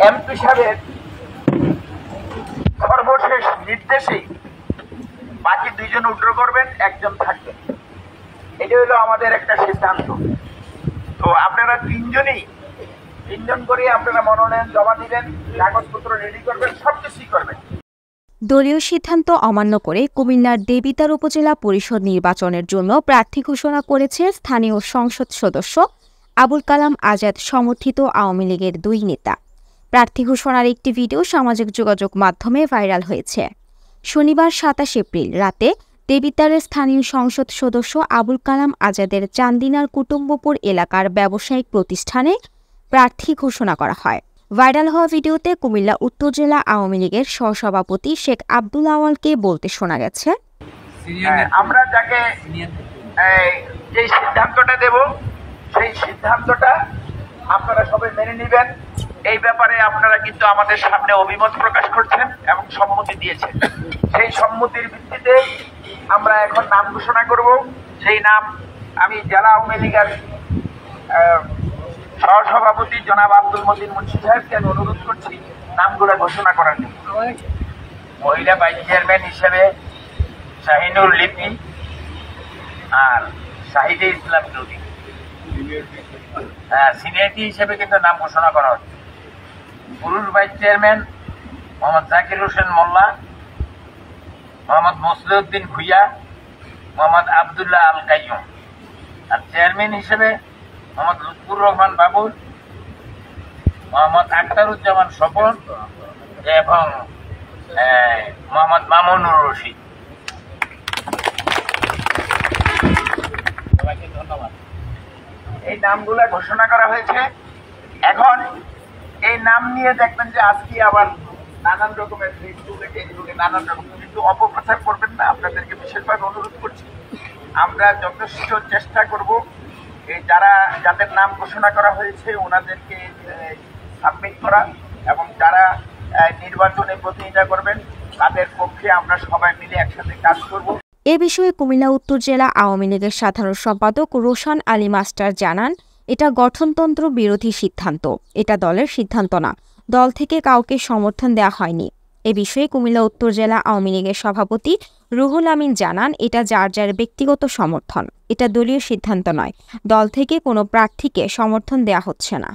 MP সাহেবের সর্বশেষ নির্দেশে বাকি 2 জন উইথড্র করবেন, 1 জন থাকবেন। এটা হলো আমাদের একটা সিদ্ধান্ত। তো আপনারা 3 জন করে আপনারা মনোনয়ন জমা দিবেন, কাগজপত্র রেডি করবেন, সবকিছুই করবেন। দলীয় সিদ্ধান্ত অমান্য করে কুমিল্লার দেবিদ্বার উপজেলা পরিষদ নির্বাচনের জন্য প্রার্থী ঘোষণা করেছে স্থানীয় সংসদ সদস্য আবুল কালাম আজাদ সমর্থিত আওয়ামী লীগের 2 নেতা। প্রার্থী ঘোষণার একটি ভিডিও সামাজিক যোগাযোগ মাধ্যমে ভাইরাল হয়েছে। শনিবার 27 এপ্রিল রাতে দেবিদ্বারের স্থানীয় সংসদ সদস্য আবুল কালাম আজাদের চান্দিনার কুটুম্বপুর এলাকার ব্যবসায়িক প্রতিষ্ঠানে প্রার্থী ঘোষণা করা হয়। ভাইরাল হওয়া ভিডিওতে কুমিল্লা উত্তর জেলা আওয়ামী লীগের সহসভাপতি শেখ আব্দুল আওয়ালকে বলতে শোনা গেছে, আমরা যাকে যে সিদ্ধান্তটা দেব সেই সিদ্ধান্তটা আপনারা সবাই মেনে নেবেন। এই ব্যাপারে আপনারা কিন্তু আমাদের সামনে অভিমত প্রকাশ করছেন এবং সম্মতি দিয়েছেন। সেই সম্মতির ভিত্তিতে আমরা এখন নাম ঘোষণা করব। সেই নাম আমি জেলা আওয়ামী লীগের সহসভাপতি জনাব আব্দুল মতিন মুন্সি সাহেবকে আমি অনুরোধ করছি নামগুলো ঘোষণা করার জন্য। মহিলা ভাইস চেয়ারম্যান হিসেবে শাহিনুর লিপি আর শাহিদে ইসলাম নদী, সিনিয়রিটি হিসেবে কিন্তু নাম ঘোষণা করা হচ্ছে। পুরুষ ভাইস চেয়ারম্যান মোহাম্মদ জাকির হোসেন মোল্লা, মোহাম্মদ মসলিউদ্দিন ভুইয়া, মোহাম্মদ আবদুল্লাহ আল কাইয়ুম। আর চেয়ারম্যান হিসেবে মোহাম্মদ লুৎফুর রহমান বাবুল, মোহাম্মদ আখতারুজ্জামান স্বপন এবং মোহাম্মদ মামুনুর রশিদ। সবাইকে ধন্যবাদ। এই নামগুলা ঘোষণা করা হয়েছে। এখন এই নাম নিয়ে দেখবেন যে আজকে আবার নানান রকমের ফেসবুকে নানান রকম, কিন্তু অপপ্রচার করবেন না, আপনাদেরকে বিশেষভাবে অনুরোধ করছি। আমরা যথেষ্ট চেষ্টা করব এই যাদের নাম ঘোষণা করা হয়েছে ওনাদেরকে সাবমিট করা, এবং যারা নির্বাচনে প্রতিনিধিত্ব করবেন তাদের পক্ষে আমরা সবাই মিলে একসাথে কাজ করব। এ বিষয়ে কুমিল্লা উত্তর জেলা আওয়ামী লীগের সাধারণ সম্পাদক রোশন আলী মাস্টার জানান, এটা গঠনতন্ত্র বিরোধী সিদ্ধান্ত, এটা দলের সিদ্ধান্ত না, দল থেকে কাউকে সমর্থন দেওয়া হয়নি। এ বিষয়ে কুমিল্লা উত্তর জেলা আওয়ামী লীগের সভাপতি রুহুল আমিন জানান, এটা যার যার ব্যক্তিগত সমর্থন, এটা দলীয় সিদ্ধান্ত নয়, দল থেকে কোনো প্রার্থীকে সমর্থন দেওয়া হচ্ছে না।